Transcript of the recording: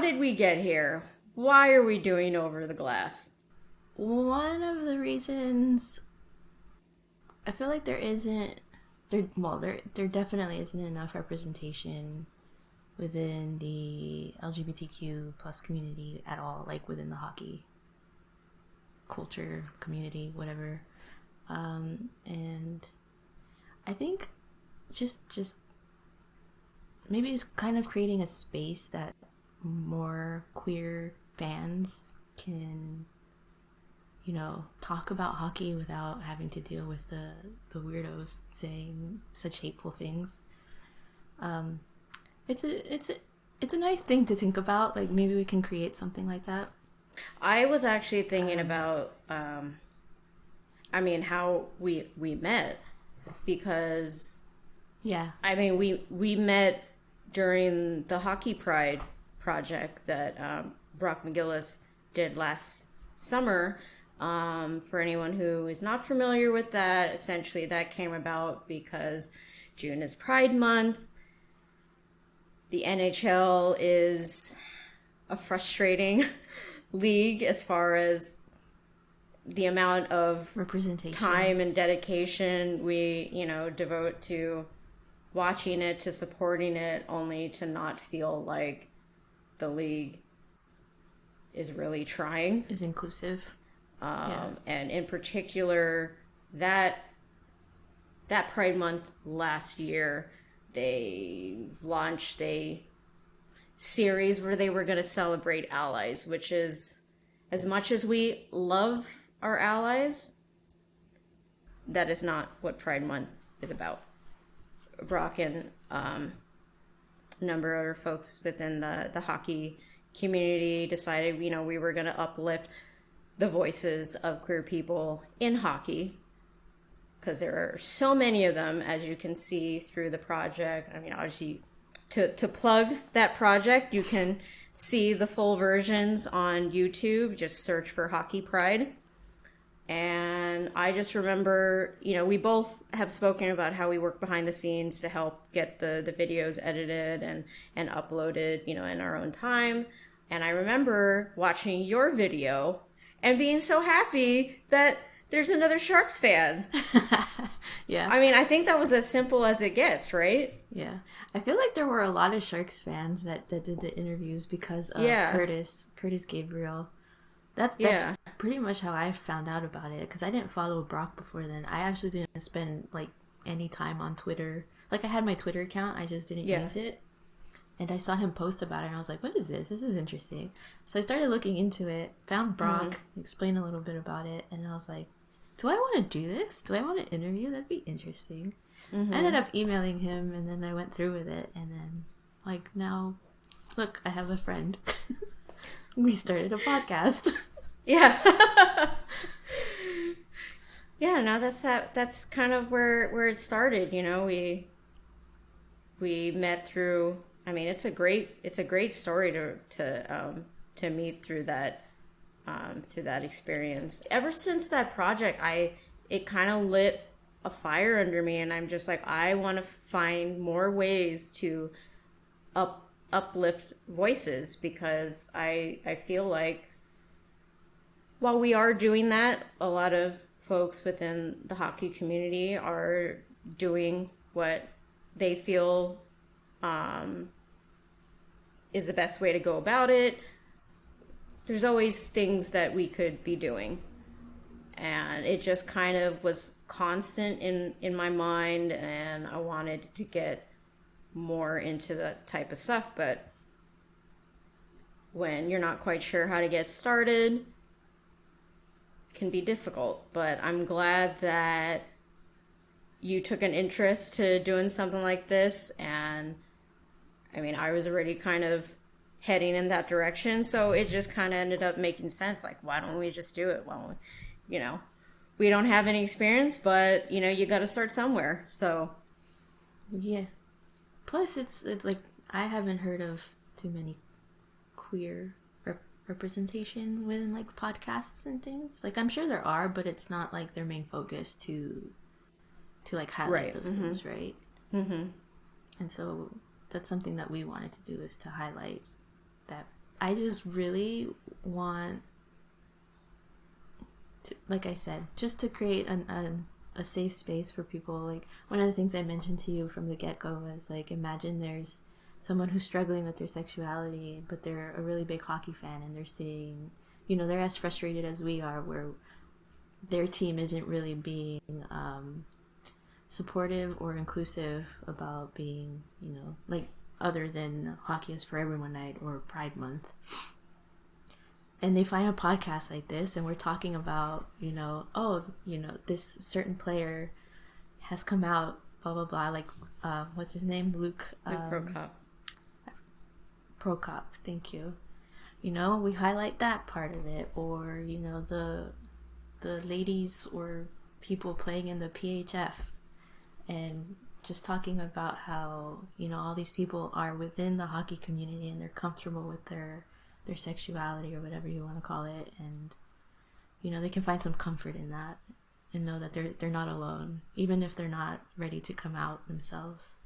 did we get here? Why are we doing Over the Glass? One of the reasons I feel like there definitely isn't enough representation within the LGBTQ plus community at all, like within the hockey culture community, whatever. And I think just maybe it's kind of creating a space that more queer fans can, talk about hockey without having to deal with the weirdos saying such hateful things. It's a nice thing to think about. Like, maybe we can create something like that. I was actually thinking about, how we met, because, Yeah. we met during the Hockey Pride project that Brock McGillis did last summer. For anyone who is not familiar with that, essentially that came about because June is Pride Month. The NHL is a frustrating league as far as the amount of Representation, time and dedication we, devote to watching it, to supporting it, only to not feel like the league is really trying. is inclusive. And in particular, that Pride Month last year, they launched a series where they were going to celebrate allies, which is, as much as we love our allies, that is not what Pride Month is about. Brock and a number of other folks within the hockey community decided, we were going to uplift the voices of queer people in hockey, because there are so many of them, as you can see through the project. Obviously, to plug that project, you can see the full versions on YouTube. Just search for Hockey Pride. And I just remember, we both have spoken about how we work behind the scenes to help get the videos edited and uploaded, in our own time. And I remember watching your video and being so happy that there's another Sharks fan. Yeah. I think that was as simple as it gets, right? Yeah. I feel like there were a lot of Sharks fans that did the interviews because of Curtis Gabriel. That's pretty much how I found out about it, because I didn't follow Brock before then. I actually didn't spend any time on Twitter. I had my Twitter account, I just didn't use it. And I saw him post about it, and I was like, what is this? This is interesting. So I started looking into it, found Brock, explained a little bit about it, and I was like, do I want to do this? Do I want to interview? That'd be interesting. I ended up emailing him, and then I went through with it, and then, now, look, I have a friend. We started a podcast. Yeah. Yeah, no, that's kind of where it started, we met through, it's a great story to meet through that experience. Ever since that project, it kind of lit a fire under me, and I'm just like, I want to find more ways to uplift voices, because I feel like while we are doing that, a lot of folks within the hockey community are doing what they feel is the best way to go about it. There's always things that we could be doing, and it just kind of was constant in my mind, and I wanted to get more into that type of stuff. But when you're not quite sure how to get started, it can be difficult. But I'm glad that you took an interest to doing something like this, and I was already kind of heading in that direction, so it just kind of ended up making sense. Like, why don't we just do it? Well, we don't have any experience, but you got to start somewhere. So yeah. Plus, it's like, I haven't heard of too many queer representation within podcasts and things. I'm sure there are, but it's not their main focus to highlight those things, right? And so that's something that we wanted to do, is to highlight that I just really want to, like I said, just to create a safe space for people. Like, one of the things I mentioned to you from the get-go was, like, imagine there's someone who's struggling with their sexuality, but they're a really big hockey fan, and they're seeing, they're as frustrated as we are, where their team isn't really being supportive or inclusive about being, like, other than Hockey is for Everyone Night or Pride Month. And they find a podcast like this, and we're talking about, this certain player has come out, blah, blah, blah, like, what's his name? Luke Prokop, thank you. We highlight that part of it, or, the ladies or people playing in the PHF, and just talking about how, all these people are within the hockey community and they're comfortable with their sexuality, or whatever you want to call it, and they can find some comfort in that and know that they're not alone, even if they're not ready to come out themselves.